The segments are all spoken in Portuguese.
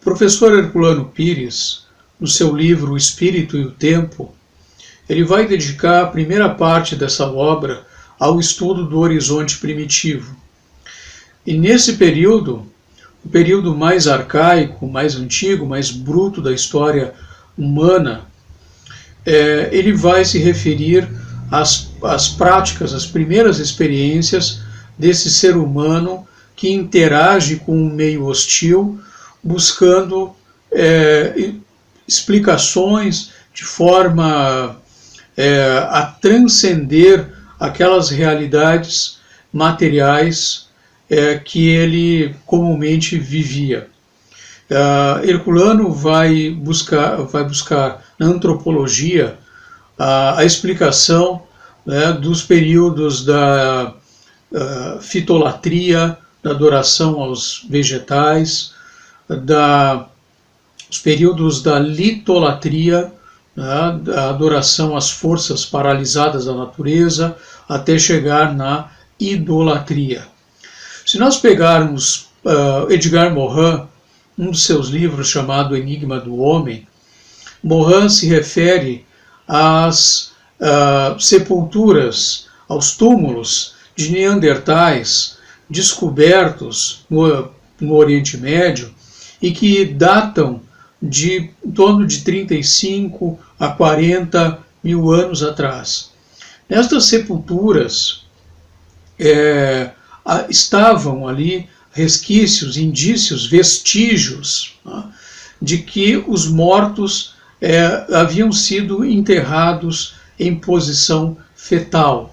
O professor Herculano Pires, no seu livro O Espírito e o Tempo, ele vai dedicar a primeira parte dessa obra ao estudo do horizonte primitivo. E nesse período, o período mais arcaico, mais antigo, mais bruto da história humana, ele vai se referir às práticas, às primeiras experiências desse ser humano que interage com um meio hostil, buscando explicações de forma a transcender aquelas realidades materiais que ele comumente vivia. Herculano vai buscar na antropologia a explicação dos períodos da fitolatria, da adoração aos vegetais, os períodos da litolatria, da adoração às forças paralisadas da natureza, até chegar na idolatria. Se nós pegarmos Edgar Morin, um dos seus livros chamado Enigma do Homem, Morin se refere às sepulturas, aos túmulos de neandertais descobertos no Oriente Médio e que datam de em torno de 35 a 40 mil anos atrás. Nestas sepulturas estavam ali resquícios, indícios, vestígios de que os mortos haviam sido enterrados em posição fetal.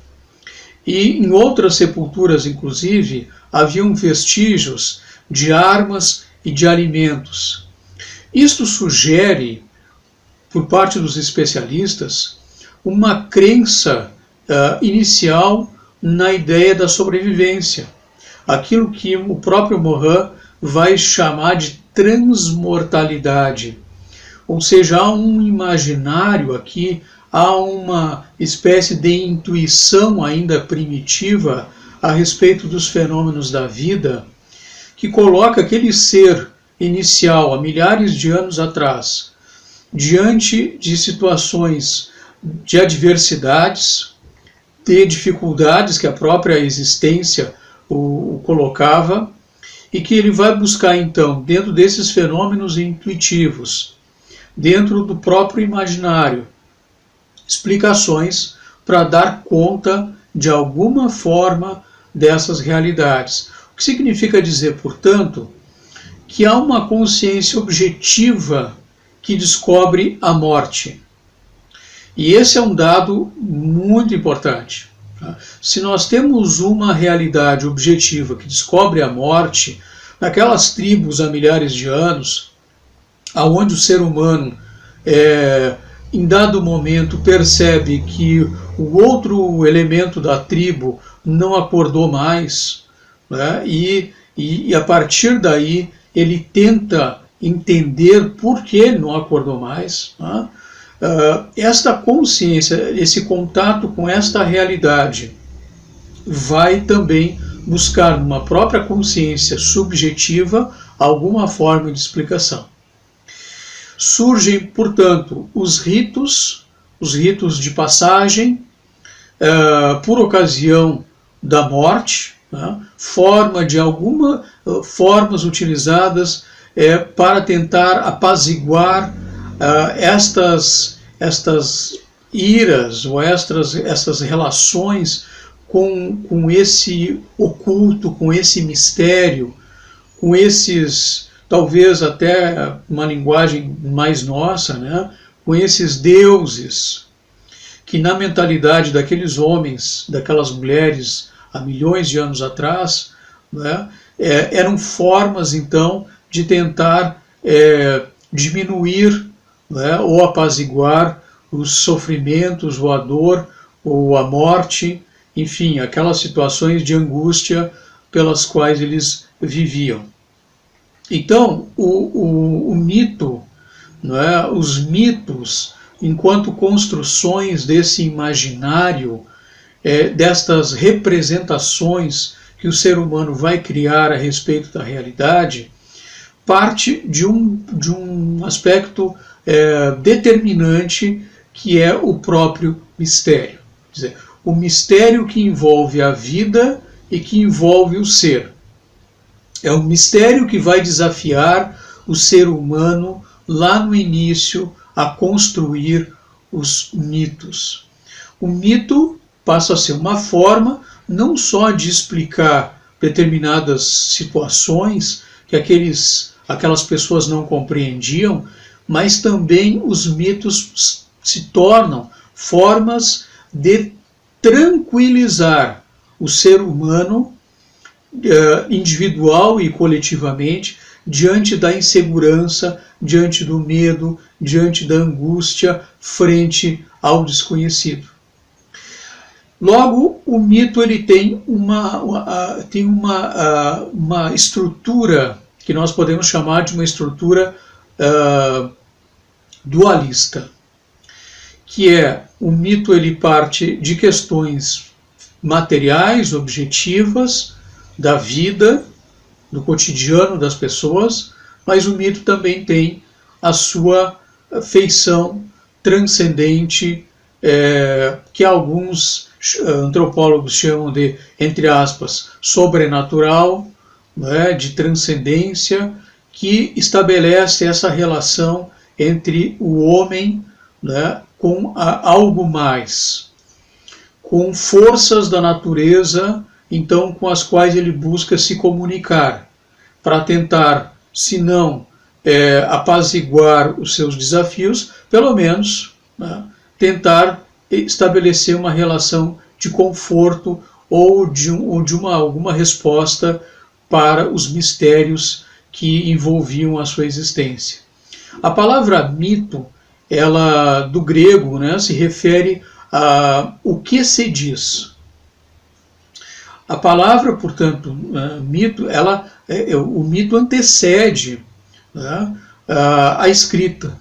E em outras sepulturas, inclusive, haviam vestígios de armas e de alimentos. Isto sugere, por parte dos especialistas, uma crença inicial na ideia da sobrevivência, aquilo que o próprio Morin vai chamar de transmortalidade. Ou seja, há um imaginário aqui, há uma espécie de intuição ainda primitiva a respeito dos fenômenos da vida, que coloca aquele ser inicial, há milhares de anos atrás, diante de situações de adversidades, de dificuldades que a própria existência o colocava, e que ele vai buscar então, dentro desses fenômenos intuitivos, dentro do próprio imaginário, explicações para dar conta de alguma forma dessas realidades. O que significa dizer, portanto, que há uma consciência objetiva que descobre a morte. E esse é um dado muito importante. Se nós temos uma realidade objetiva que descobre a morte, naquelas tribos há milhares de anos, aonde o ser humano, em dado momento, percebe que o outro elemento da tribo não acordou mais, né, e a partir daí ele tenta entender por que ele não acordou mais, né? Esta consciência, esse contato com esta realidade vai também buscar numa própria consciência subjetiva alguma forma de explicação. Surgem, portanto, os ritos de passagem por ocasião da morte, né? Formas utilizadas para tentar apaziguar estas iras ou estas relações com esse oculto, com esse mistério, com esses, talvez até uma linguagem mais nossa, né? Com esses deuses que na mentalidade daqueles homens, daquelas mulheres há milhões de anos atrás, né? Eram formas então de tentar diminuir, né, ou apaziguar os sofrimentos, ou a dor, ou a morte, enfim, aquelas situações de angústia pelas quais eles viviam. Então, o mito, né, os mitos, enquanto construções desse imaginário, destas representações que o ser humano vai criar a respeito da realidade, parte de um aspecto determinante, que é o próprio mistério. Quer dizer, o mistério que envolve a vida e que envolve o ser. É um mistério que vai desafiar o ser humano lá no início a construir os mitos. O mito passa a ser uma forma não só de explicar determinadas situações que aquelas pessoas não compreendiam, mas também os mitos se tornam formas de tranquilizar o ser humano, individual e coletivamente, diante da insegurança, diante do medo, diante da angústia, frente ao desconhecido. Logo, o mito ele tem uma estrutura que nós podemos chamar de uma estrutura dualista, que é o mito ele parte de questões materiais, objetivas, da vida, do cotidiano das pessoas, mas o mito também tem a sua feição transcendente, que alguns antropólogos chamam de, entre aspas, sobrenatural, né, de transcendência, que estabelece essa relação entre o homem, né, com algo mais, com forças da natureza, então, com as quais ele busca se comunicar, para tentar, se não apaziguar os seus desafios, pelo menos, né, tentar estabelecer uma relação de conforto ou de alguma resposta para os mistérios que envolviam a sua existência. A palavra mito, ela do grego, né, se refere a o que se diz. A palavra, portanto, mito, o mito antecede, né, a escrita.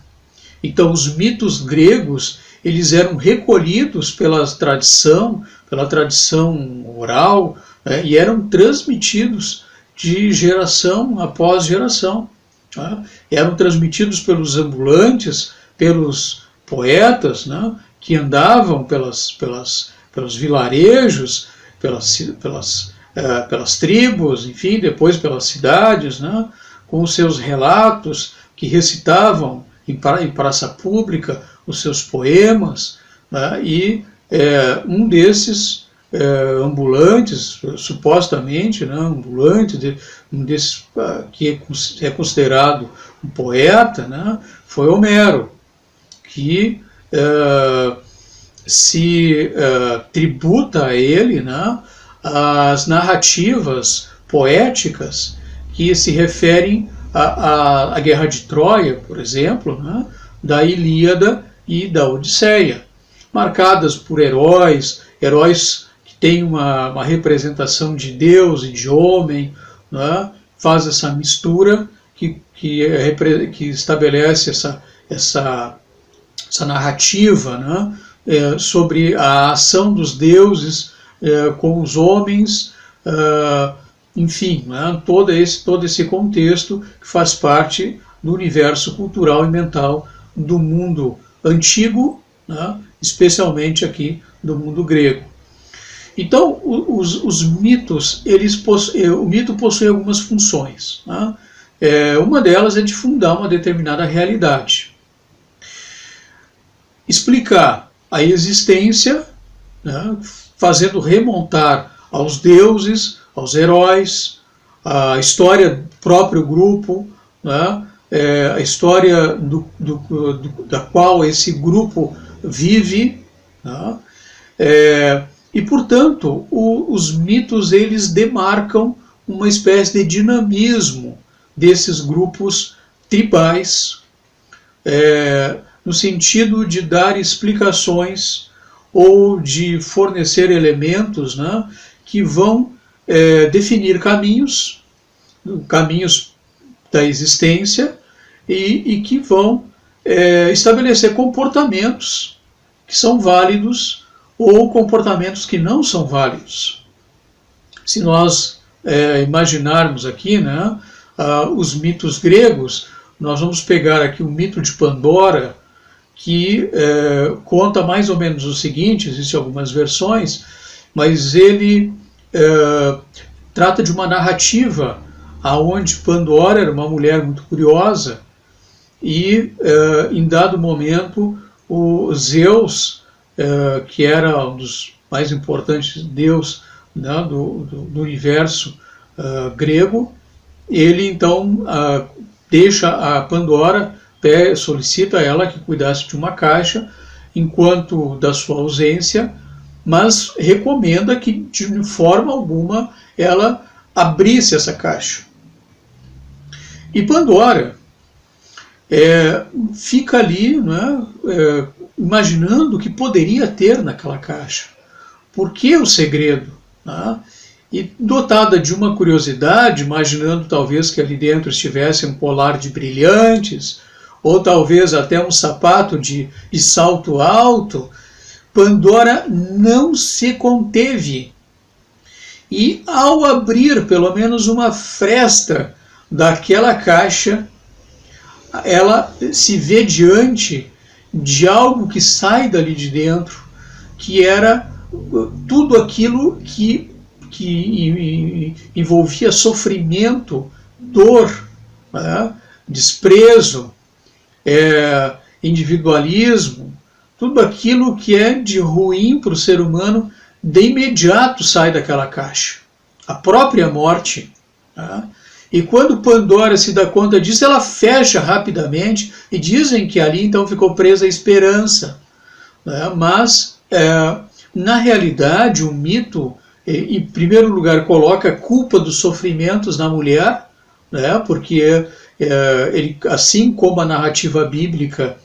Então, os mitos gregos, eles eram recolhidos pela tradição oral, né, e eram transmitidos de geração após geração. Né? Eram transmitidos pelos ambulantes, pelos poetas, né, que andavam pelos vilarejos, pelas tribos, enfim, depois pelas cidades, né, com os seus relatos, que recitavam em praça pública os seus poemas, né, e um desses ambulantes, supostamente, né, um desses que é considerado um poeta, né, foi Homero, que se tributa a ele, né, as narrativas poéticas que se referem à Guerra de Troia, por exemplo, né, da Ilíada e da Odisseia, marcadas por heróis que têm uma representação de Deus e de homem, né, faz essa mistura que estabelece essa narrativa, né, sobre a ação dos deuses com os homens, enfim, né, todo esse contexto que faz parte do universo cultural e mental do mundo antigo, né, especialmente aqui do mundo grego. Então, os mitos, o mito possui algumas funções, né? Uma delas é de fundar uma determinada realidade. Explicar a existência, né, fazendo remontar aos deuses, aos heróis, a história do próprio grupo, né, a história da qual esse grupo vive, né, e, portanto, os mitos eles demarcam uma espécie de dinamismo desses grupos tribais, no sentido de dar explicações ou de fornecer elementos, né, que vão definir caminhos da existência e que vão estabelecer comportamentos que são válidos ou comportamentos que não são válidos. Se nós imaginarmos aqui, né, os mitos gregos, nós vamos pegar aqui o mito de Pandora, que conta mais ou menos o seguinte, existem algumas versões, mas ele trata de uma narrativa aonde Pandora era uma mulher muito curiosa e, em dado momento, o Zeus, que era um dos mais importantes deuses, né, do universo grego, ele então deixa a Pandora, solicita a ela que cuidasse de uma caixa enquanto da sua ausência, mas recomenda que de forma alguma ela abrisse essa caixa. E Pandora fica ali, né, imaginando o que poderia ter naquela caixa. Por que o segredo? Né? E dotada de uma curiosidade, imaginando talvez que ali dentro estivesse um colar de brilhantes, ou talvez até um sapato de salto alto, Pandora não se conteve. E ao abrir pelo menos uma fresta daquela caixa, ela se vê diante de algo que sai dali de dentro, que era tudo aquilo que envolvia sofrimento, dor, né, desprezo, individualismo, tudo aquilo que é de ruim para o ser humano, de imediato sai daquela caixa. A própria morte. Né? E quando Pandora se dá conta disso, ela fecha rapidamente, e dizem que ali então ficou presa a esperança. Né? Mas, na realidade, o mito, em primeiro lugar, coloca a culpa dos sofrimentos na mulher, né? Porque ele, assim como a narrativa bíblica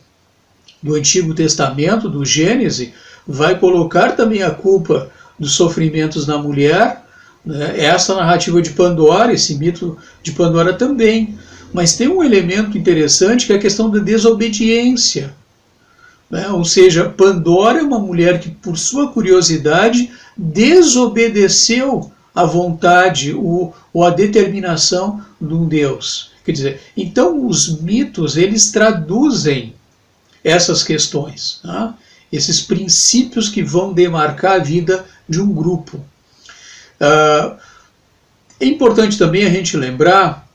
do Antigo Testamento, do Gênesis, vai colocar também a culpa dos sofrimentos na mulher, né? Essa narrativa de Pandora, esse mito de Pandora também. Mas tem um elemento interessante que é a questão da desobediência. Né? Ou seja, Pandora é uma mulher que, por sua curiosidade, desobedeceu à vontade ou à determinação de um Deus. Quer dizer, então os mitos, eles traduzem essas questões, tá? Esses princípios que vão demarcar a vida de um grupo. É importante também a gente lembrar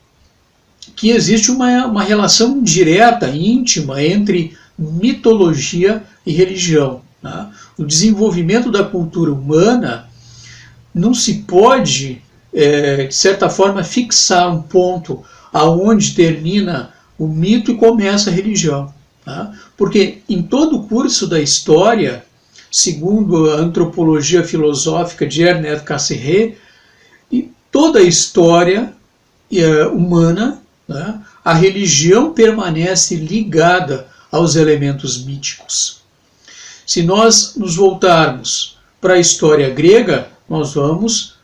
que existe uma relação direta, íntima, entre mitologia e religião. Tá? O desenvolvimento da cultura humana não se pode, de certa forma, fixar um ponto aonde termina o mito e começa a religião. Tá? Porque em todo o curso da história, segundo a antropologia filosófica de Ernest Cassirer, em toda a história humana, né, a religião permanece ligada aos elementos míticos. Se nós nos voltarmos para a história grega, nós vamos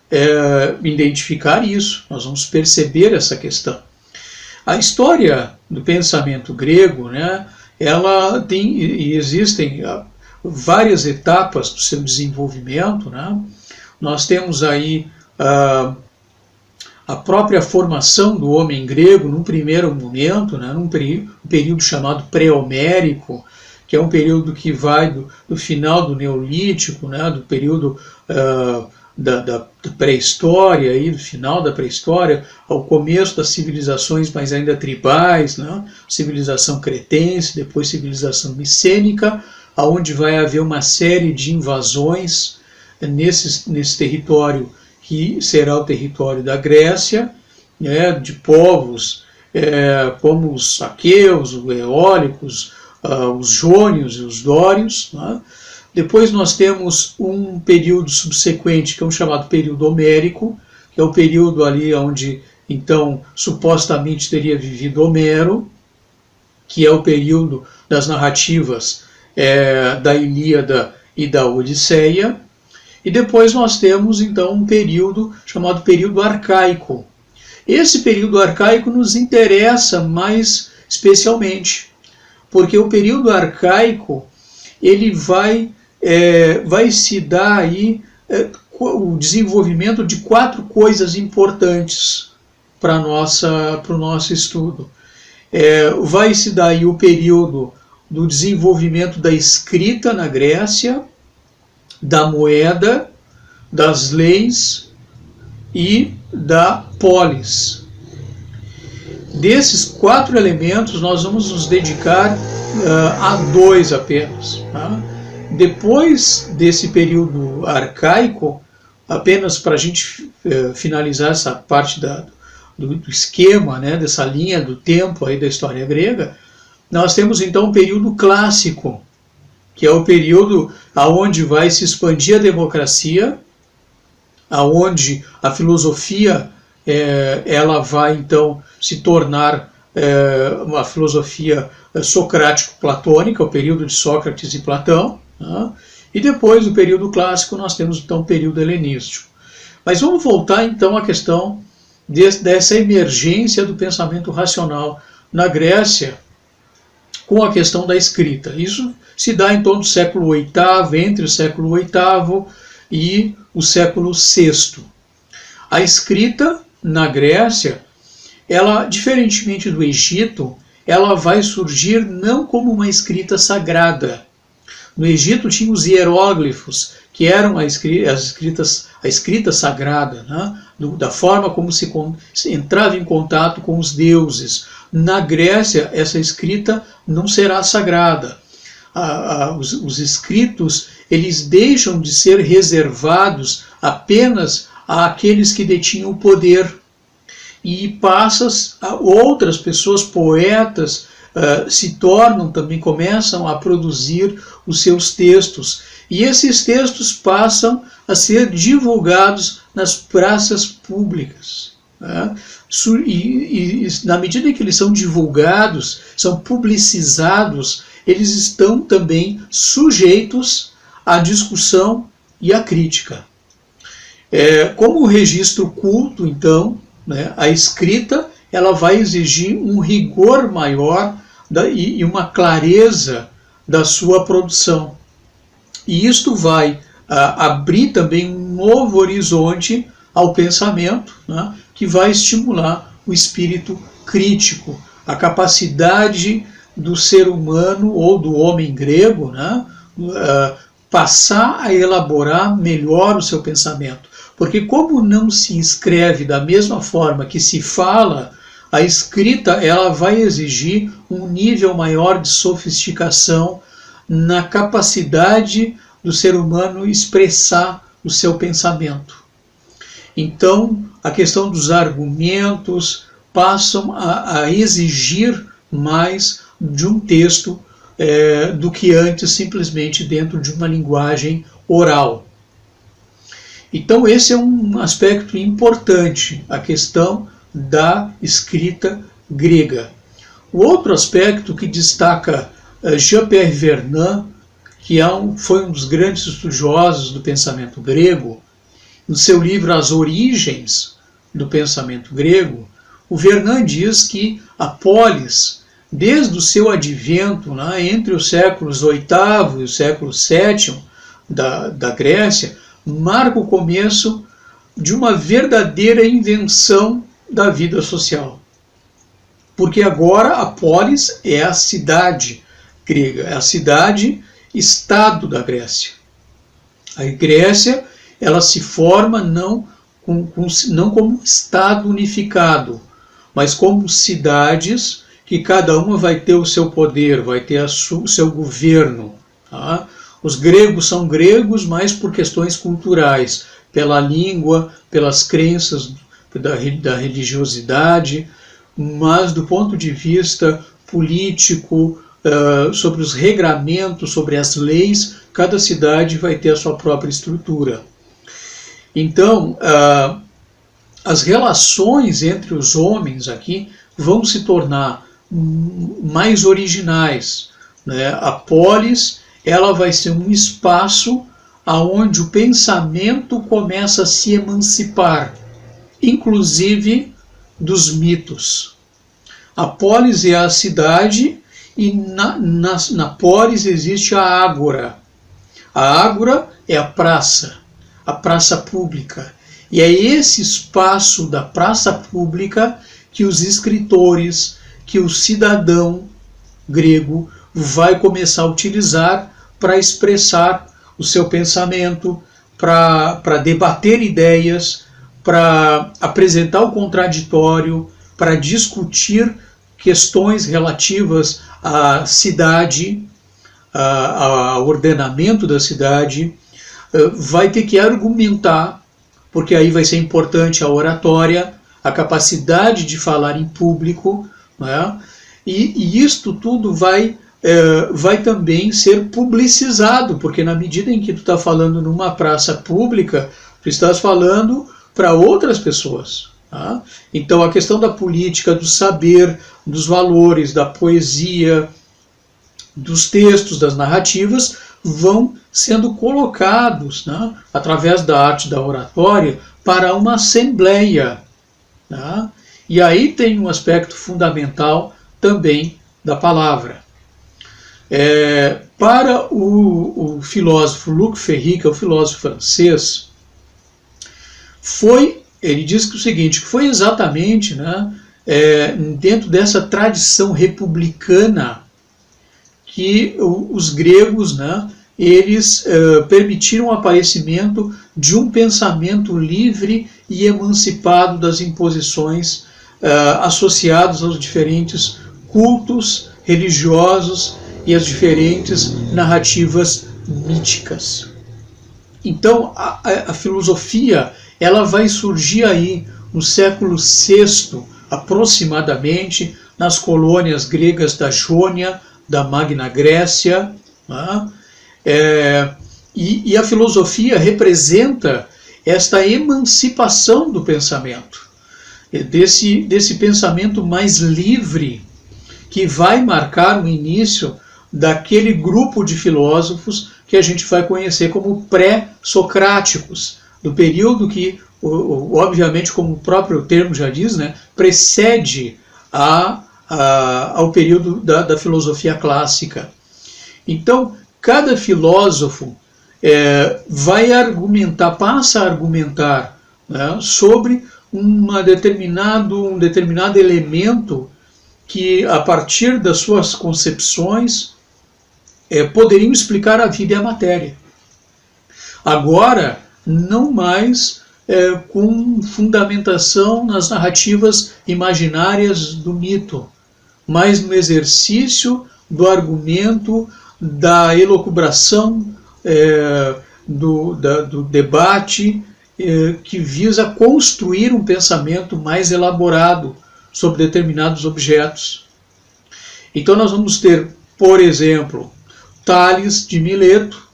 identificar isso, nós vamos perceber essa questão. A história do pensamento grego, né, ela tem, e existem várias etapas do seu desenvolvimento. Né? Nós temos aí a própria formação do homem grego num primeiro momento, né, num período chamado pré-homérico, que é um período que vai do final do Neolítico, né, do período da pré-história, aí, do final da pré-história, ao começo das civilizações mais ainda tribais, né, civilização cretense, depois civilização micênica, onde vai haver uma série de invasões nesse território que será o território da Grécia, né, de povos como os aqueus, os eólicos, os jônios e os dórios. Né? Depois nós temos um período subsequente, que é o chamado período homérico, que é o período ali onde, então, supostamente teria vivido Homero, que é o período das narrativas da Ilíada e da Odisseia. E depois nós temos, então, um período chamado período arcaico. Esse período arcaico nos interessa mais especialmente, porque o período arcaico ele vai se dar aí o desenvolvimento de 4 coisas importantes para o nosso estudo. Vai se dar aí o período do desenvolvimento da escrita na Grécia, da moeda, das leis e da polis. Desses 4 elementos, nós vamos nos dedicar a 2 apenas. Tá? Depois desse período arcaico, apenas para a gente finalizar essa parte do esquema, né, dessa linha do tempo aí da história grega, nós temos então o período clássico, que é o período aonde vai se expandir a democracia, aonde a filosofia ela vai então se tornar uma filosofia socrático-platônica, o período de Sócrates e Platão, né? E depois do período clássico nós temos então o período helenístico. Mas vamos voltar então à questão dessa emergência do pensamento racional na Grécia com a questão da escrita. Isso se dá em torno do século VIII, entre o século VIII e o século VI. A escrita na Grécia, ela, diferentemente do Egito, ela vai surgir não como uma escrita sagrada. No Egito tinha os hieróglifos, que eram a escrita sagrada, né? Da forma como se entrava em contato com os deuses. Na Grécia, essa escrita não será sagrada. Os escritos, eles deixam de ser reservados apenas àqueles que detinham o poder. E passas a outras pessoas, poetas, se tornam também, começam a produzir os seus textos. E esses textos passam a ser divulgados nas praças públicas. Né? E na medida em que eles são divulgados, são publicizados, eles estão também sujeitos à discussão e à crítica. Como registro culto, então, né, a escrita ela vai exigir um rigor maior e uma clareza da sua produção. E isto vai abrir também um novo horizonte ao pensamento, né, que vai estimular o espírito crítico, a capacidade do ser humano ou do homem grego, né, passar a elaborar melhor o seu pensamento. Porque como não se escreve da mesma forma que se fala, a escrita ela vai exigir um nível maior de sofisticação na capacidade do ser humano expressar o seu pensamento. Então, a questão dos argumentos passam a exigir mais de um texto do que antes simplesmente dentro de uma linguagem oral. Então esse é um aspecto importante, a questão da escrita grega. O outro aspecto que destaca Jean-Pierre Vernant, que foi um dos grandes estudiosos do pensamento grego, no seu livro As Origens do Pensamento Grego, o Vernant diz que a polis, desde o seu advento, né, entre os séculos VIII e o século VII da Grécia, marca o começo de uma verdadeira invenção da vida social. Porque agora a polis é a cidade grega, é a cidade-estado da Grécia. A Grécia ela se forma não como um estado unificado, mas como cidades que cada uma vai ter o seu poder, vai ter o seu governo. Tá? Os gregos são gregos, mas por questões culturais, pela língua, pelas crenças da religiosidade, mas do ponto de vista político, sobre os regramentos, sobre as leis, cada cidade vai ter a sua própria estrutura. Então, as relações entre os homens aqui vão se tornar mais originais, né? A polis ela vai ser um espaço onde o pensamento começa a se emancipar, inclusive dos mitos. A polis é a cidade e na polis existe a ágora. A ágora é a praça pública. E é esse espaço da praça pública que os escritores, que o cidadão grego vai começar a utilizar para expressar o seu pensamento, para debater ideias, para apresentar o contraditório, para discutir questões relativas à cidade, ao ordenamento da cidade, vai ter que argumentar, porque aí vai ser importante a oratória, a capacidade de falar em público, né? E isto tudo vai também ser publicizado, porque na medida em que tu está falando numa praça pública, tu estás falando para outras pessoas. Tá? Então a questão da política, do saber, dos valores, da poesia, dos textos, das narrativas, vão sendo colocados, né, através da arte da oratória para uma assembleia. Tá? E aí tem um aspecto fundamental também da palavra. Para o filósofo Luc Ferry, que é o filósofo francês, ele diz que o seguinte, que foi exatamente, né, dentro dessa tradição republicana que os gregos, né, eles permitiram o aparecimento de um pensamento livre e emancipado das imposições associadas aos diferentes cultos religiosos e às diferentes narrativas míticas. Então, a filosofia ela vai surgir aí no século VI, aproximadamente, nas colônias gregas da Jônia, da Magna Grécia, né? E a filosofia representa esta emancipação do pensamento, desse pensamento mais livre, que vai marcar o início daquele grupo de filósofos que a gente vai conhecer como pré-socráticos, do período que, obviamente, como o próprio termo já diz, né, precede ao período da filosofia clássica. Então, cada filósofo vai argumentar, passa a argumentar, né, sobre um determinado elemento que, a partir das suas concepções, poderiam explicar a vida e a matéria. Agora, não mais com fundamentação nas narrativas imaginárias do mito, mas no exercício do argumento, da elucubração, do debate, que visa construir um pensamento mais elaborado sobre determinados objetos. Então nós vamos ter, por exemplo, Tales de Mileto,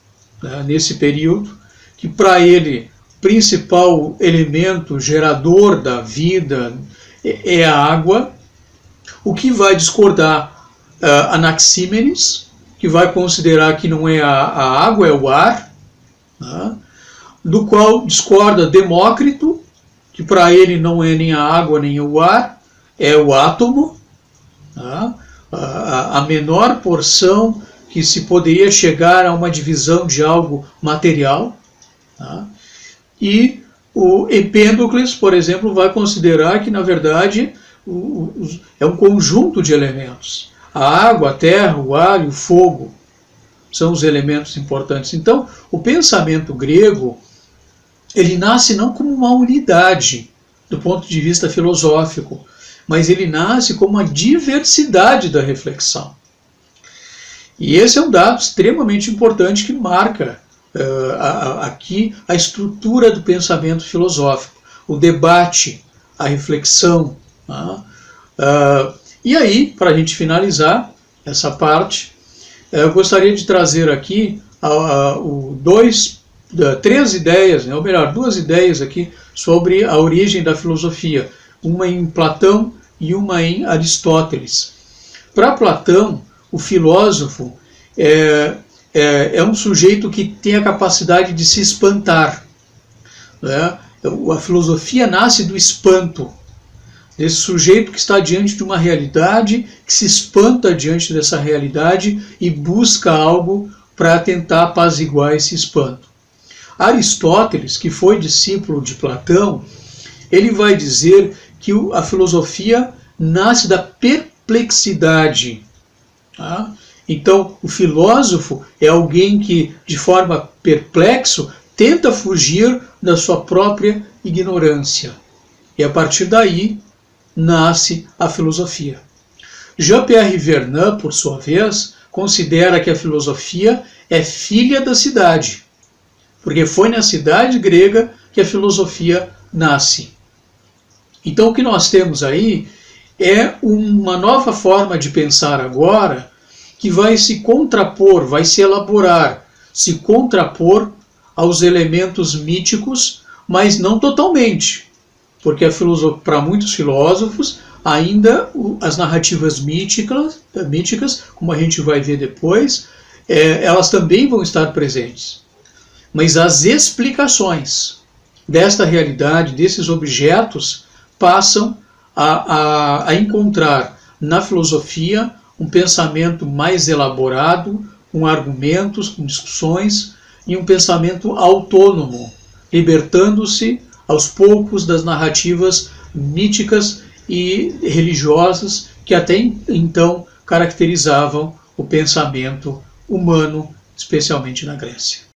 né, nesse período, que para ele o principal elemento gerador da vida é a água, o que vai discordar Anaxímenes, que vai considerar que não é a água, é o ar, né, do qual discorda Demócrito, que para ele não é nem a água nem o ar, é o átomo, né, a menor porção que se poderia chegar a uma divisão de algo material. Tá? E o Empédocles, por exemplo, vai considerar que, na verdade, é um conjunto de elementos. A água, a terra, o ar e o fogo são os elementos importantes. Então, o pensamento grego, ele nasce não como uma unidade do ponto de vista filosófico, mas ele nasce como uma diversidade da reflexão. E esse é um dado extremamente importante que marca aqui a estrutura do pensamento filosófico, o debate, a reflexão. E aí, para a gente finalizar essa parte, eu gostaria de trazer aqui três ideias, ou melhor, duas ideias aqui sobre a origem da filosofia, uma em Platão e uma em Aristóteles. Para Platão, o filósofo é um sujeito que tem a capacidade de se espantar. Né? A filosofia nasce do espanto, desse sujeito que está diante de uma realidade, que se espanta diante dessa realidade e busca algo para tentar apaziguar esse espanto. Aristóteles, que foi discípulo de Platão, ele vai dizer que a filosofia nasce da perplexidade. Tá? Então, o filósofo é alguém que, de forma perplexo, tenta fugir da sua própria ignorância. E a partir daí, nasce a filosofia. Jean-Pierre Vernant, por sua vez, considera que a filosofia é filha da cidade, porque foi na cidade grega que a filosofia nasce. Então o que nós temos aí é uma nova forma de pensar agora que vai se contrapor, vai se elaborar, se contrapor aos elementos míticos, mas não totalmente, porque para muitos filósofos ainda as narrativas míticas, como a gente vai ver depois, elas também vão estar presentes. Mas as explicações desta realidade, desses objetos, passam a encontrar na filosofia um pensamento mais elaborado, com argumentos, com discussões, e um pensamento autônomo, libertando-se aos poucos das narrativas míticas e religiosas que até então caracterizavam o pensamento humano, especialmente na Grécia.